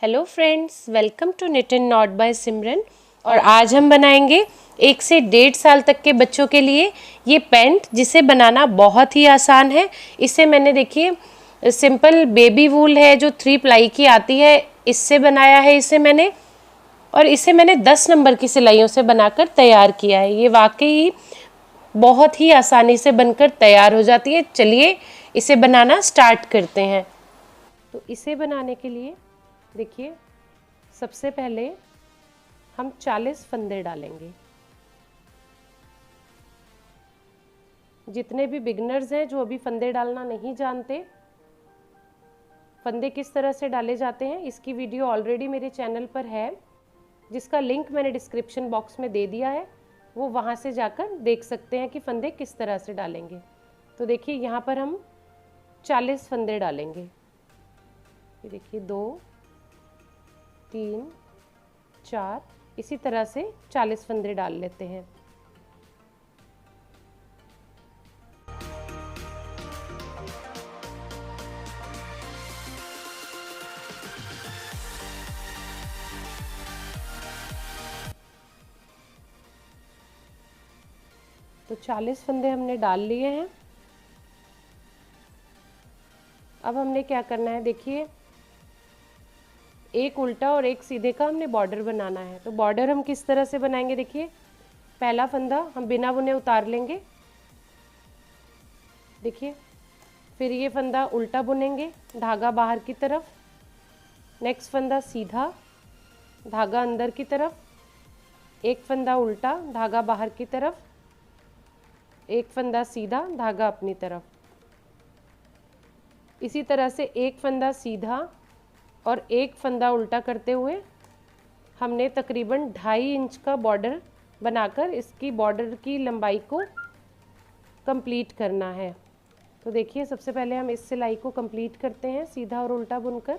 Hello friends, welcome to knit and knot by Simran. और आज हम बनाएंगे 1 से 1.5 साल तक के बच्चों के लिए ये पैंट, जिसे बनाना बहुत ही आसान है। इसे मैंने देखिए सिंपल बेबी वूल है जो 3 प्लाई की आती है, इससे बनाया है इसे मैंने। और इसे मैंने 10 नंबर की सिलाइयों से बनाकर तैयार किया है। ये वाकई बहुत ही आसानी से बनकर तैयार हो जाती है। चलिए इसे बनाना स्टार्ट करते हैं। तो इसे बनाने के लिए देखिए, सबसे पहले हम 40 फंदे डालेंगे। जितने भी बिगनर्स हैं जो अभी फंदे डालना नहीं जानते, फंदे किस तरह से डाले जाते हैं, इसकी वीडियो ऑलरेडी मेरे चैनल पर है, जिसका लिंक मैंने डिस्क्रिप्शन बॉक्स में दे दिया है। वो वहाँ से जाकर देख सकते हैं कि फंदे किस तरह से डालेंगे। तो देखिए यहाँ पर हम 40 फंदे डालेंगे। ये देखिए 2, 3, 4, इसी तरह से 40 फंदे डाल लेते हैं। तो 40 फंदे हमने डाल लिए हैं। अब हमने क्या करना है, देखिए एक उल्टा और एक सीधे का हमने बॉर्डर बनाना है। तो बॉर्डर हम किस तरह से बनाएंगे, देखिए पहला फंदा हम बिना बुने उतार लेंगे, देखिए। फिर ये फंदा उल्टा बुनेंगे, धागा बाहर की तरफ। नेक्स्ट फंदा सीधा, धागा अंदर की तरफ। एक फंदा उल्टा, धागा बाहर की तरफ। एक फंदा सीधा, धागा अपनी तरफ। इसी तरह से एक फंदा सीधा और एक फंदा उल्टा करते हुए हमने तकरीबन 2.5 इंच का बॉर्डर बनाकर इसकी बॉर्डर की लंबाई को कंप्लीट करना है। तो देखिए सबसे पहले हम इस सिलाई को कंप्लीट करते हैं, सीधा और उल्टा बुनकर।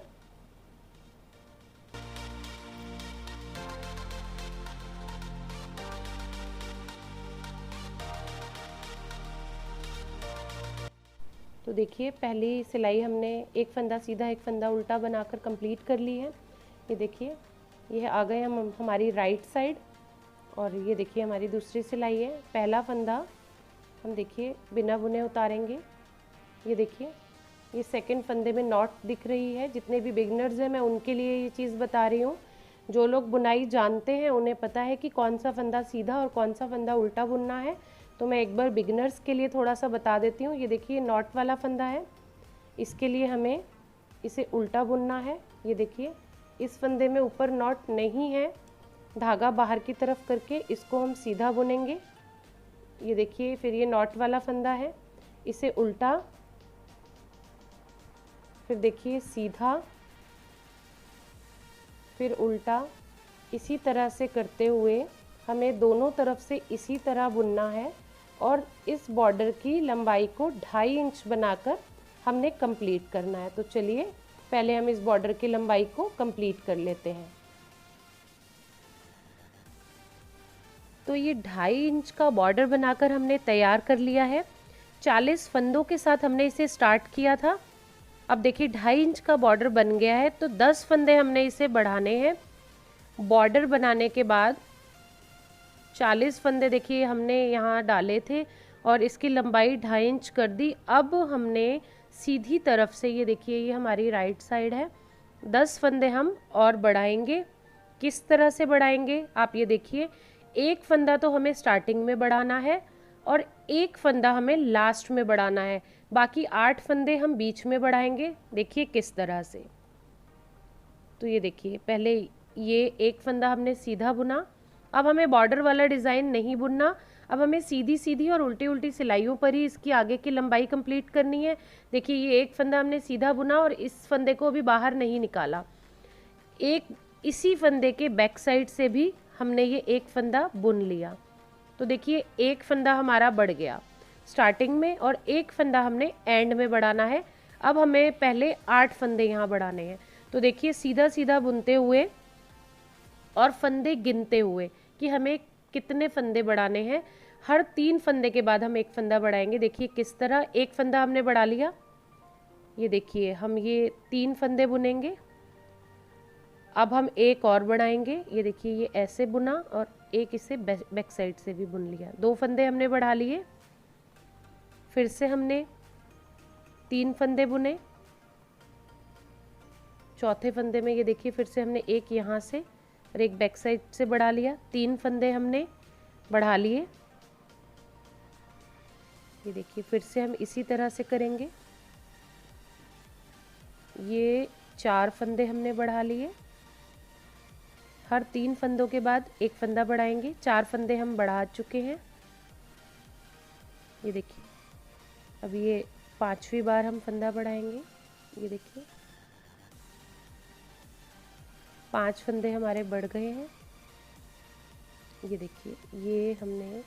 तो देखिए पहली सिलाई हमने एक फंदा सीधा एक फंदा उल्टा बनाकर कंप्लीट कर ली है। ये देखिए ये आ गए हम हमारी राइट साइड। और ये देखिए हमारी दूसरी सिलाई है। पहला फंदा हम देखिए बिना बुने उतारेंगे। ये देखिए ये सेकंड फंदे में नॉट दिख रही है। जितने भी बिगनर्स हैं मैं उनके लिए ये चीज़ बता रही हूँ। जो लोग बुनाई जानते हैं उन्हें पता है कि कौन सा फंदा सीधा और कौन सा फंदा उल्टा बुनना है। तो मैं एक बार बिगनर्स के लिए थोड़ा सा बता देती हूँ। ये देखिए नॉट वाला फंदा है, इसके लिए हमें इसे उल्टा बुनना है। ये देखिए इस फंदे में ऊपर नॉट नहीं है, धागा बाहर की तरफ करके इसको हम सीधा बुनेंगे। ये देखिए फिर ये नॉट वाला फंदा है, इसे उल्टा, फिर देखिए सीधा, फिर उल्टा। इसी तरह से करते हुए हमें दोनों तरफ से इसी तरह बुनना है। और इस बॉर्डर की लंबाई को 2.5 इंच बनाकर हमने कंप्लीट करना है। तो चलिए पहले हम इस बॉर्डर की लंबाई को कंप्लीट कर लेते हैं। तो ये 2.5 इंच का बॉर्डर बनाकर हमने तैयार कर लिया है। 40 फंदों के साथ हमने इसे स्टार्ट किया था। अब देखिए 2.5 इंच का बॉर्डर बन गया है, तो 10 फंदे हमने इसे बढ़ाने हैं। बॉर्डर बनाने के बाद 40 फंदे देखिए हमने यहाँ डाले थे और इसकी लंबाई 2.5 इंच कर दी। अब हमने सीधी तरफ से, ये देखिए ये हमारी राइट साइड है, 10 फंदे हम और बढ़ाएंगे। किस तरह से बढ़ाएंगे आप ये देखिए, एक फंदा तो हमें स्टार्टिंग में बढ़ाना है और एक फंदा हमें लास्ट में बढ़ाना है। बाकी 8 फंदे हम बीच में बढ़ाएंगे। देखिए किस तरह से। तो ये देखिए पहले ये एक फंदा हमने सीधा बुना। अब हमें बॉर्डर वाला डिज़ाइन नहीं बुनना, अब हमें सीधी सीधी और उल्टी उल्टी सिलाइयों पर ही इसकी आगे की लंबाई कंप्लीट करनी है। देखिए ये एक फंदा हमने सीधा बुना और इस फंदे को अभी बाहर नहीं निकाला। एक इसी फंदे के बैक साइड से भी हमने ये एक फंदा बुन लिया। तो देखिए एक फंदा हमारा बढ़ गया स्टार्टिंग में और एक फंदा हमने एंड में बढ़ाना है। अब हमें पहले 8 फंदे यहाँ बढ़ाने हैं। तो देखिए सीधा सीधा बुनते हुए और फंदे गिनते हुए कि हमें कितने फंदे बढ़ाने हैं। हर 3 फंदे के बाद हम एक फंदा बढ़ाएंगे। देखिए किस तरह, एक फंदा हमने बढ़ा लिया। ये देखिए हम ये 3 फंदे बुनेंगे। अब हम एक और बढ़ाएंगे। ये देखिए, ये ऐसे बुना और एक इसे बैक साइड से भी बुन लिया। 2 फंदे हमने बढ़ा लिए। फिर से हमने 3 फंदे बुने। चौथे फंदे में ये देखिए फिर से हमने एक यहाँ से और एक बैक साइड से बढ़ा लिया। 3 फंदे हमने बढ़ा लिए। ये देखिए फिर से हम इसी तरह से करेंगे। ये 4 फंदे हमने बढ़ा लिए। हर 3 फंदों के बाद एक फंदा बढ़ाएंगे। 4 फंदे हम बढ़ा चुके हैं। ये देखिए, अब ये 5वीं बार हम फंदा बढ़ाएंगे। ये देखिए 5 फंदे हमारे बढ़ गए हैं। ये देखिए, ये हमने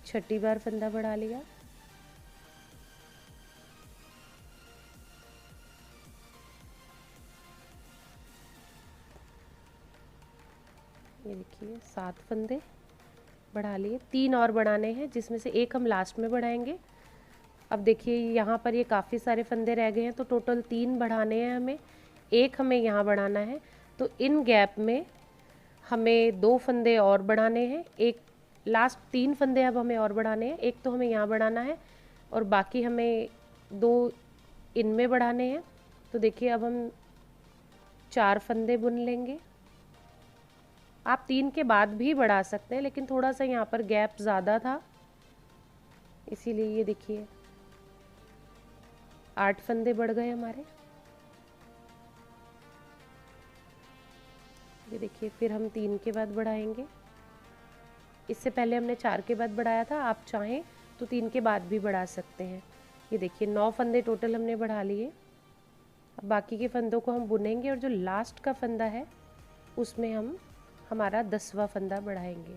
6ठी बार फंदा बढ़ा लिया। ये देखिए 7 फंदे बढ़ा लिए। 3 और बढ़ाने हैं, जिसमें से एक हम लास्ट में बढ़ाएंगे। अब देखिए यहाँ पर ये काफ़ी सारे फंदे रह गए हैं, तो टोटल 3 बढ़ाने हैं हमें। एक हमें यहाँ बढ़ाना है, तो इन गैप में हमें 2 फंदे और बढ़ाने हैं। एक लास्ट 3 फंदे अब हमें और बढ़ाने हैं। एक तो हमें यहाँ बढ़ाना है और बाकी हमें 2 इनमें बढ़ाने हैं। तो देखिए अब हम 4 फंदे बुन लेंगे। आप 3 के बाद भी बढ़ा सकते हैं, लेकिन थोड़ा सा यहाँ पर गैप ज़्यादा था, इसीलिए ये देखिए 8 फंदे बढ़ गए हमारे। ये देखिए फिर हम 3 के बाद बढ़ाएंगे। इससे पहले हमने 4 के बाद बढ़ाया था, आप चाहें तो 3 के बाद भी बढ़ा सकते हैं। ये देखिए 9 फंदे टोटल हमने बढ़ा लिए। अब बाकी के फंदों को हम बुनेंगे और जो लास्ट का फंदा है उसमें हम हमारा 10वां फंदा बढ़ाएंगे।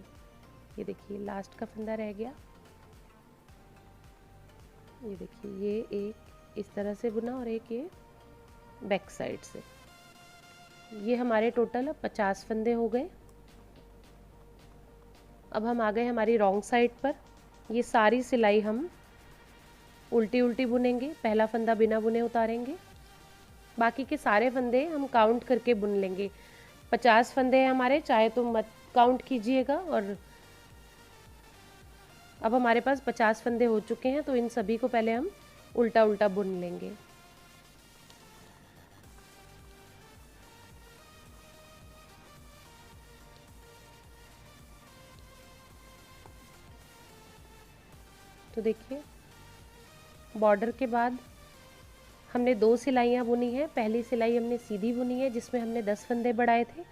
ये देखिए लास्ट का फंदा रह गया। ये देखिए ये एक इस तरह से बुना और एक ये बैक साइड से। ये हमारे टोटल 50 फंदे हो गए। अब हम आ गए हमारी रॉन्ग साइड पर। ये सारी सिलाई हम उल्टी उल्टी बुनेंगे। पहला फंदा बिना बुने उतारेंगे। बाकी के सारे फंदे हम काउंट करके बुन लेंगे। 50 फंदे हैं हमारे, चाहे तो मत काउंट कीजिएगा। और अब हमारे पास 50 फंदे हो चुके हैं, तो इन सभी को पहले हम उल्टा उल्टा बुन लेंगे। तो देखिए बॉर्डर के बाद हमने 2 सिलाइयाँ बुनी हैं। पहली सिलाई हमने सीधी बुनी है, जिसमें हमने 10 फंदे बढ़ाए थे।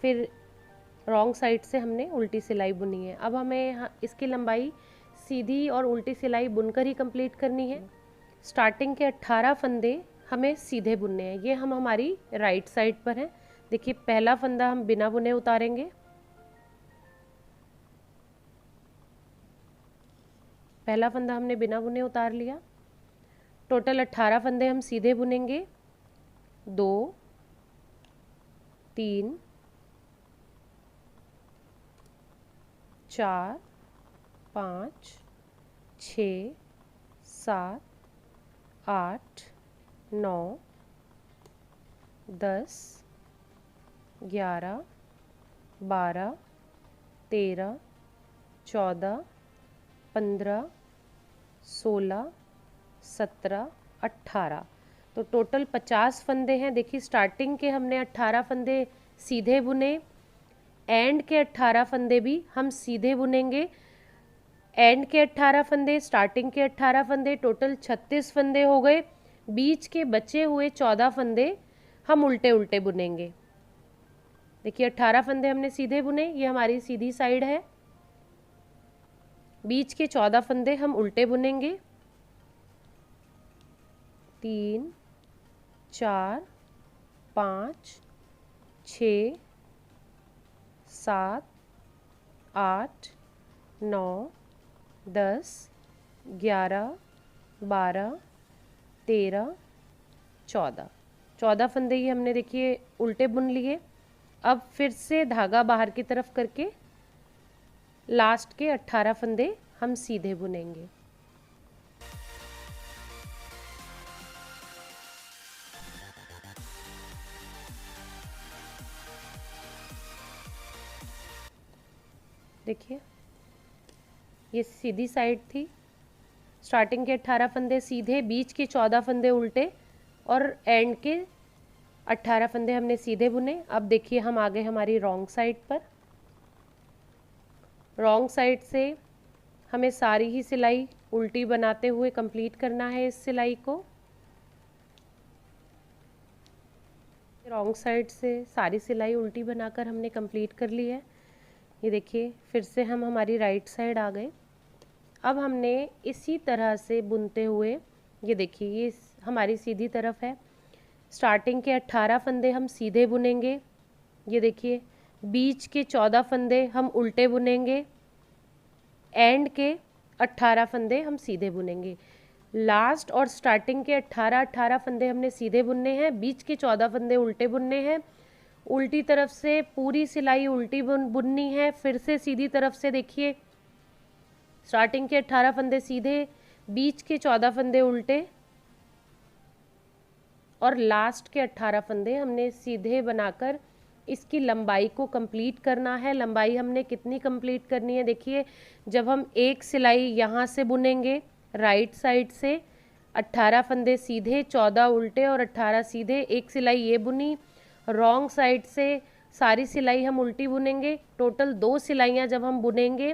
फिर रॉन्ग साइड से हमने उल्टी सिलाई बुनी है। अब हमें इसकी लंबाई सीधी और उल्टी सिलाई बुनकर ही कंप्लीट करनी है। स्टार्टिंग के 18 फंदे हमें सीधे बुनने हैं। ये हम हमारी राइट साइड पर हैं। देखिए पहला फंदा हम बिना बुने उतारेंगे। पहला फंदा हमने बिना बुने उतार लिया। टोटल 18 फंदे हम सीधे बुनेंगे। 2 3 4 5 6 7 8 9 10 11 12 13 14 15 16 17 18। तो टोटल 50 फंदे हैं। देखिए स्टार्टिंग के हमने 18 फंदे सीधे बुने, एंड के 18 फंदे भी हम सीधे बुनेंगे। एंड के 18 फंदे, स्टार्टिंग के 18 फंदे, टोटल 36 फंदे हो गए। बीच के बचे हुए 14 फंदे हम उल्टे उल्टे बुनेंगे। देखिए 18 फंदे हमने सीधे बुने, ये हमारी सीधी साइड है। बीच के 14 फंदे हम उल्टे बुनेंगे। 3 4 5 6 7 8 9 10 11 12 13 14 फंदे ये हमने देखिए उल्टे बुन लिए। अब फिर से धागा बाहर की तरफ करके लास्ट के 18 फंदे हम सीधे बुनेंगे। देखिए ये सीधी साइड थी, स्टार्टिंग के 18 फंदे सीधे, बीच के 14 फंदे उल्टे और एंड के 18 फंदे हमने सीधे बुने। अब देखिए हम आ गए हमारी रॉन्ग साइड पर। रॉन्ग साइड से हमें सारी ही सिलाई उल्टी बनाते हुए कंप्लीट करना है इस सिलाई को। रॉन्ग साइड से सारी सिलाई उल्टी बनाकर हमने कंप्लीट कर ली है। ये देखिए फिर से हम हमारी राइट साइड आ गए। अब हमने इसी तरह से बुनते हुए, ये देखिए ये हमारी सीधी तरफ है, स्टार्टिंग के 18 फंदे हम सीधे बुनेंगे। ये देखिए बीच के 14 फंदे हम उल्टे बुनेंगे, एंड के 18 फंदे हम सीधे बुनेंगे। लास्ट और स्टार्टिंग के 18 फंदे हमने सीधे बुनने हैं, बीच के 14 फंदे उल्टे बुनने हैं। उल्टी तरफ से पूरी सिलाई उल्टी बुननी है। फिर से सीधी तरफ से देखिए स्टार्टिंग के 18 फंदे सीधे, बीच के 14 फंदे उल्टे और लास्ट के 18 फंदे हमने सीधे बनाकर इसकी लंबाई को कंप्लीट करना है। लंबाई हमने कितनी कंप्लीट करनी है, देखिए जब हम एक सिलाई यहाँ से बुनेंगे राइट साइड से, 18 फंदे सीधे, 14 उल्टे और 18 सीधे, एक सिलाई ये बुनी। रॉन्ग साइड से सारी सिलाई हम उल्टी बुनेंगे। टोटल 2 सिलाइयाँ जब हम बुनेंगे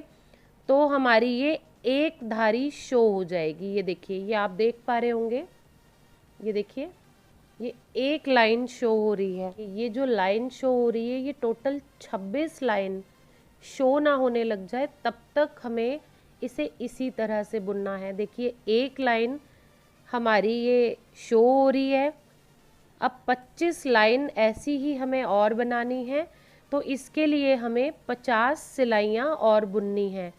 तो हमारी ये एक धारी शो हो जाएगी। ये देखिए ये आप देख पा रहे होंगे, ये देखिए ये एक लाइन शो हो रही है। ये जो लाइन शो हो रही है ये टोटल 26 लाइन शो ना होने लग जाए तब तक हमें इसे इसी तरह से बुनना है। देखिए एक लाइन हमारी ये शो हो रही है। अब 25 लाइन ऐसी ही हमें और बनानी है, तो इसके लिए हमें 50 सिलाइयाँ और बुननी है।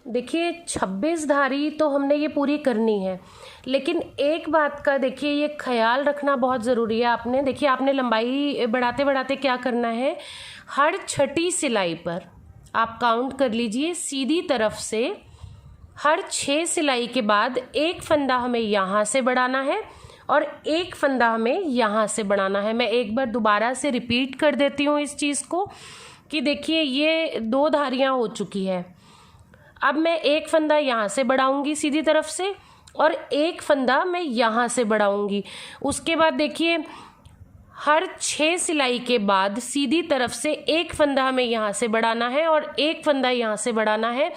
देखिए 26 धारी तो हमने ये पूरी करनी है, लेकिन एक बात का देखिए ये ख्याल रखना बहुत ज़रूरी है। आपने देखिए आपने लंबाई बढ़ाते बढ़ाते क्या करना है, हर छठी सिलाई पर आप काउंट कर लीजिए, सीधी तरफ से हर 6 सिलाई के बाद एक फंदा हमें यहाँ से बढ़ाना है और एक फंदा हमें यहाँ से बढ़ाना है। मैं एक बार दोबारा से रिपीट कर देती हूँ इस चीज़ को कि देखिए ये 2 धारियाँ हो चुकी है। अब मैं एक फंदा यहाँ से बढ़ाऊंगी सीधी तरफ से और एक फंदा मैं यहाँ से बढ़ाऊंगी। उसके बाद देखिए हर 6 सिलाई के बाद सीधी तरफ से एक फंदा हमें यहाँ से बढ़ाना है और एक फंदा यहाँ से बढ़ाना है।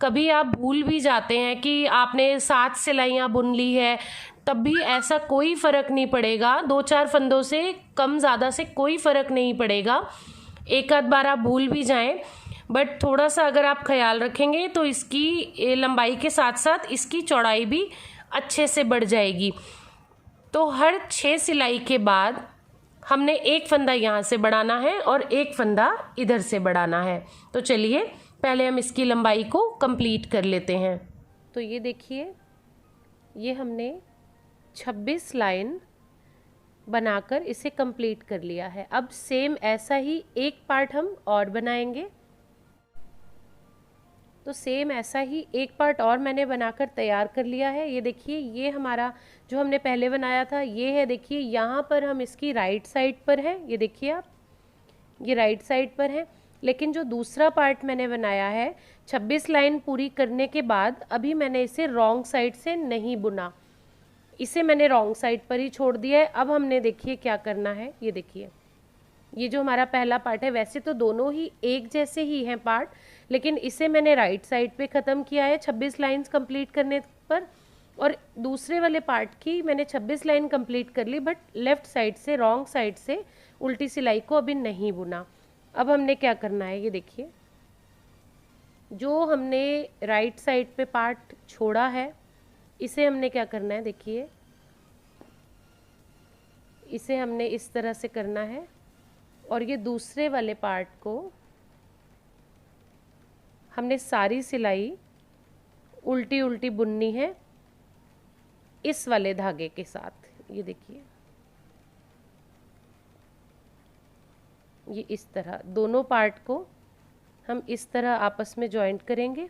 कभी आप भूल भी जाते हैं कि आपने 7 सिलाइयाँ बुन ली है, तब भी ऐसा कोई फ़र्क नहीं पड़ेगा। 2-4 फंदों से कम ज़्यादा से कोई फ़र्क नहीं पड़ेगा। एक आध बार आप भूल भी जाएं, बट थोड़ा सा अगर आप ख्याल रखेंगे तो इसकी लंबाई के साथ साथ इसकी चौड़ाई भी अच्छे से बढ़ जाएगी। तो हर 6 सिलाई के बाद हमने एक फंदा यहाँ से बढ़ाना है और एक फंदा इधर से बढ़ाना है। तो चलिए पहले हम इसकी लंबाई को कंप्लीट कर लेते हैं। तो ये देखिए ये हमने 26 लाइन बनाकर इसे कंप्लीट कर लिया है। अब सेम ऐसा ही एक पार्ट हम और बनाएंगे। तो सेम ऐसा ही एक पार्ट और मैंने बनाकर तैयार कर लिया है। ये देखिए ये हमारा जो हमने पहले बनाया था ये है। देखिए यहाँ पर हम इसकी राइट साइड पर है, ये देखिए आप, ये राइट साइड पर है। लेकिन जो दूसरा पार्ट मैंने बनाया है 26 लाइन पूरी करने के बाद अभी मैंने इसे रॉन्ग साइड से नहीं बुना, इसे मैंने रॉन्ग साइड पर ही छोड़ दिया है। अब हमने देखिए क्या करना है, ये देखिए ये जो हमारा पहला पार्ट है, वैसे तो दोनों ही एक जैसे ही हैं पार्ट, लेकिन इसे मैंने राइट साइड पे ख़त्म किया है 26 लाइंस कंप्लीट करने पर, और दूसरे वाले पार्ट की मैंने 26 लाइन कंप्लीट कर ली, बट लेफ़्ट साइड से रॉन्ग साइड से उल्टी सिलाई को अभी नहीं बुना। अब हमने क्या करना है, ये देखिए जो हमने राइट साइड पे पार्ट छोड़ा है इसे हमने क्या करना है, देखिए इसे हमने इस तरह से करना है और ये दूसरे वाले पार्ट को हमने सारी सिलाई उल्टी उल्टी बुननी है इस वाले धागे के साथ। ये देखिए ये इस तरह दोनों पार्ट को हम इस तरह आपस में जॉइंट करेंगे।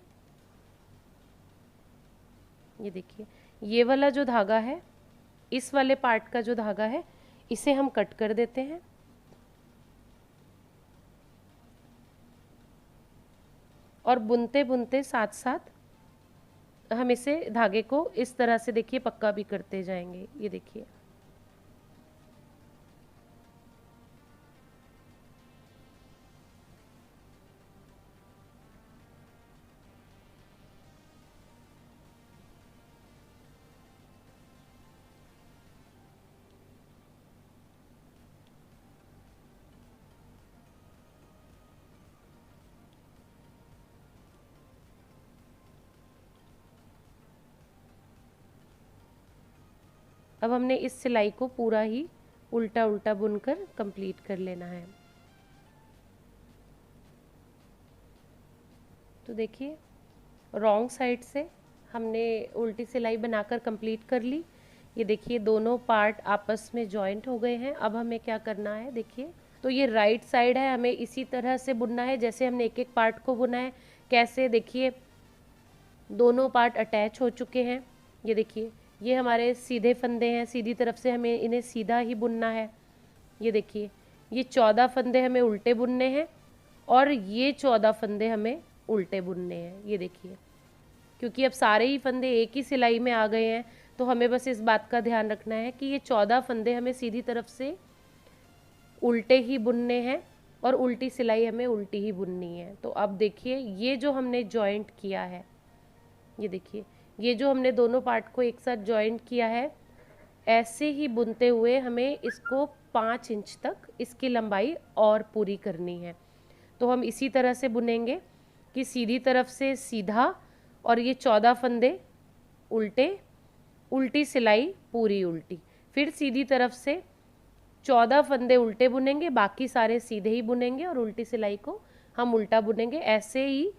ये देखिए ये वाला जो धागा है, इस वाले पार्ट का जो धागा है, इसे हम कट कर देते हैं और बुनते बुनते साथ साथ हम इसे धागे को इस तरह से देखिए पक्का भी करते जाएंगे। ये देखिए, अब हमने इस सिलाई को पूरा ही उल्टा उल्टा बुनकर कंप्लीट कर लेना है। तो देखिए, रॉन्ग साइड से हमने उल्टी सिलाई बनाकर कंप्लीट कर ली। ये देखिए दोनों पार्ट आपस में जॉइंट हो गए हैं। अब हमें क्या करना है, देखिए तो ये राइट साइड है, हमें इसी तरह से बुनना है जैसे हमने एक एक पार्ट को बुना है। कैसे, देखिए दोनों पार्ट अटैच हो चुके हैं। ये देखिए, ये हमारे सीधे फंदे हैं, सीधी तरफ से हमें इन्हें सीधा ही बुनना है। ये देखिए, ये 14 फंदे हमें उल्टे बुनने हैं और ये 14 फंदे हमें उल्टे बुनने हैं। ये देखिए, क्योंकि अब सारे ही फंदे एक ही सिलाई में आ गए हैं, तो हमें बस इस बात का ध्यान रखना है कि ये 14 फंदे हमें सीधी तरफ से उल्टे ही बुनने हैं और उल्टी सिलाई हमें उल्टी ही बुननी है। तो अब देखिए, ये जो हमने जॉइंट किया है, ये देखिए ये जो हमने दोनों पार्ट को एक साथ जॉइंट किया है, ऐसे ही बुनते हुए हमें इसको 5 इंच तक इसकी लंबाई और पूरी करनी है। तो हम इसी तरह से बुनेंगे कि सीधी तरफ से सीधा और ये 14 फंदे उल्टे, उल्टी सिलाई पूरी उल्टी, फिर सीधी तरफ से 14 फंदे उल्टे बुनेंगे, बाकी सारे सीधे ही बुनेंगे और उल्टी सिलाई को हम उल्टा बुनेंगे। ऐसे ही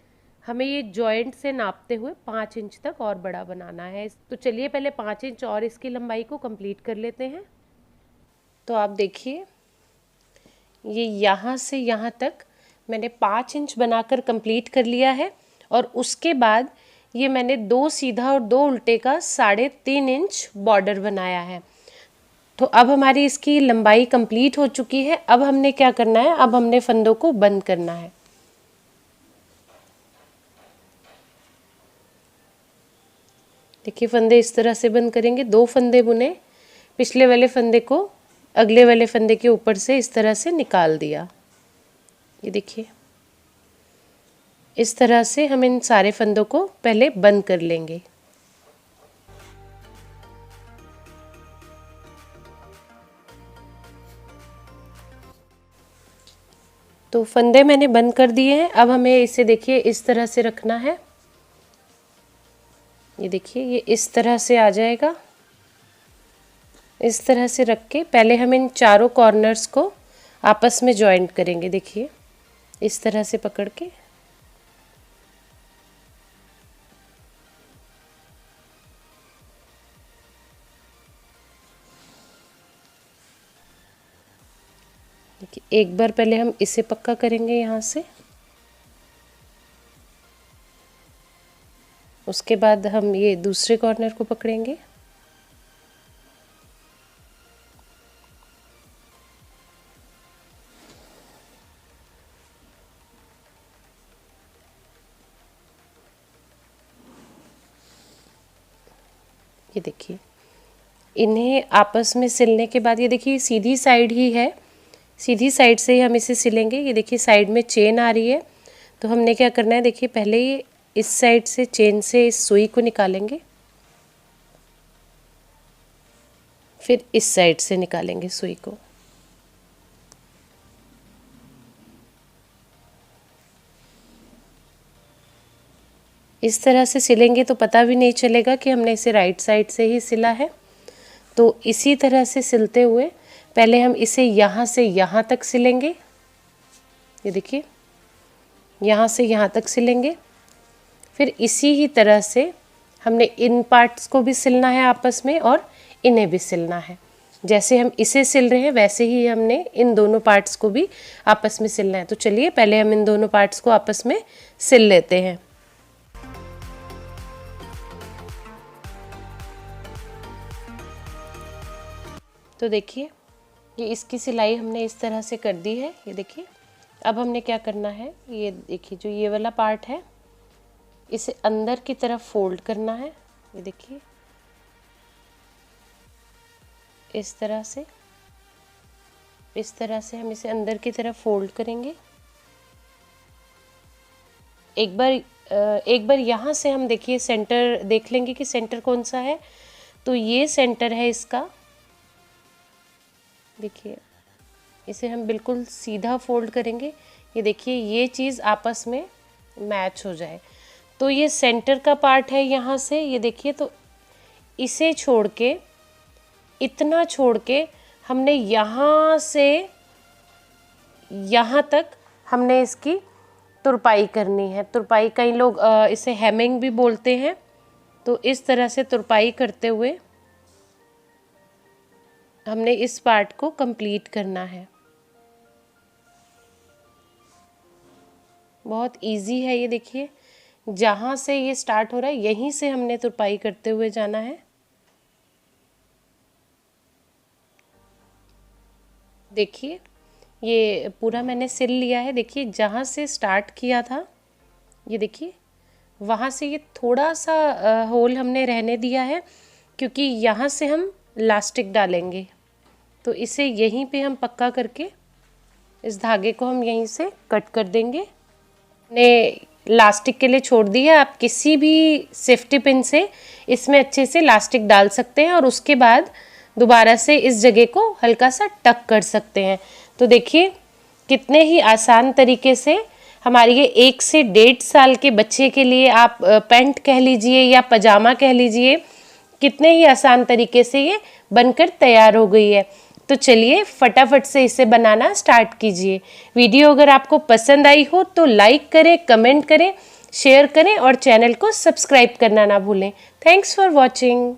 हमें ये जॉइंट से नापते हुए 5 इंच तक और बड़ा बनाना है। तो चलिए पहले 5 इंच और इसकी लंबाई को कंप्लीट कर लेते हैं। तो आप देखिए, ये यहाँ से यहाँ तक मैंने 5 इंच बनाकर कंप्लीट कर लिया है और उसके बाद ये मैंने 2 सीधा और 2 उल्टे का 3.5 इंच बॉर्डर बनाया है। तो अब हमारी इसकी लंबाई कंप्लीट हो चुकी है। अब हमने क्या करना है, अब हमने फंदों को बंद करना है। देखिए, फंदे इस तरह से बंद करेंगे। 2 फंदे बुने, पिछले वाले फंदे को अगले वाले फंदे के ऊपर से इस तरह से निकाल दिया। ये देखिए, इस तरह से हम इन सारे फंदों को पहले बंद कर लेंगे। तो फंदे मैंने बंद कर दिए हैं। अब हमें इसे देखिए इस तरह से रखना है। ये देखिए, ये इस तरह से आ जाएगा। इस तरह से रख के पहले हम इन चारों कॉर्नर्स को आपस में जॉइंट करेंगे। देखिए, इस तरह से पकड़ के देखिए, एक बार पहले हम इसे पक्का करेंगे यहाँ से, उसके बाद हम ये दूसरे कॉर्नर को पकड़ेंगे। ये देखिए, इन्हें आपस में सिलने के बाद ये देखिए सीधी साइड ही है, सीधी साइड से ही हम इसे सिलेंगे। ये देखिए साइड में चेन आ रही है, तो हमने क्या करना है, देखिए पहले ये इस साइड से चेन से इस सुई को निकालेंगे, फिर इस साइड से निकालेंगे सुई को। इस तरह से सिलेंगे तो पता भी नहीं चलेगा कि हमने इसे राइट साइड से ही सिला है। तो इसी तरह से सिलते हुए पहले हम इसे यहाँ से यहाँ तक सिलेंगे। ये देखिए, यहाँ से यहाँ तक सिलेंगे। फिर इसी ही तरह से हमने इन पार्ट्स को भी सिलना है आपस में और इन्हें भी सिलना है। जैसे हम इसे सिल रहे हैं वैसे ही हमने इन दोनों पार्ट्स को भी आपस में सिलना है। तो चलिए पहले हम इन दोनों पार्ट्स को आपस में सिल लेते हैं। तो देखिए, ये इसकी सिलाई हमने इस तरह से कर दी है। ये देखिए, अब हमने क्या करना है, ये देखिए जो ये वाला पार्ट है इसे अंदर की तरफ फोल्ड करना है। ये देखिए इस तरह से हम इसे अंदर की तरफ फोल्ड करेंगे। एक बार यहाँ से हम देखिए सेंटर देख लेंगे कि सेंटर कौन सा है। तो ये सेंटर है इसका। देखिए इसे हम बिल्कुल सीधा फोल्ड करेंगे। ये देखिए ये चीज़ आपस में मैच हो जाए। तो ये सेंटर का पार्ट है यहाँ से। ये देखिए तो इसे छोड़ के, इतना छोड़ के हमने यहाँ से यहाँ तक हमने इसकी तुरपाई करनी है। तुरपाई कई लोग इसे हेमिंग भी बोलते हैं। तो इस तरह से तुरपाई करते हुए हमने इस पार्ट को कंप्लीट करना है। बहुत इजी है। ये देखिए जहाँ से ये स्टार्ट हो रहा है यहीं से हमने तुरपाई करते हुए जाना है। देखिए ये पूरा मैंने सिल लिया है। देखिए जहाँ से स्टार्ट किया था, ये देखिए वहाँ से ये थोड़ा सा होल हमने रहने दिया है, क्योंकि यहाँ से हम लास्टिक डालेंगे। तो इसे यहीं पे हम पक्का करके इस धागे को हम यहीं से कट कर देंगे। ने लास्टिक के लिए छोड़ दिया। आप किसी भी सेफ्टी पिन से इसमें अच्छे से लास्टिक डाल सकते हैं और उसके बाद दोबारा से इस जगह को हल्का सा टक कर सकते हैं। तो देखिए कितने ही आसान तरीके से हमारी ये 1 से 1.5 साल के बच्चे के लिए, आप पैंट कह लीजिए या पजामा कह लीजिए, कितने ही आसान तरीके से ये बनकर तैयार हो गई है। तो चलिए फटाफट से इसे बनाना स्टार्ट कीजिए। वीडियो अगर आपको पसंद आई हो तो लाइक करें, कमेंट करें, शेयर करें और चैनल को सब्सक्राइब करना ना भूलें। Thanks for watching.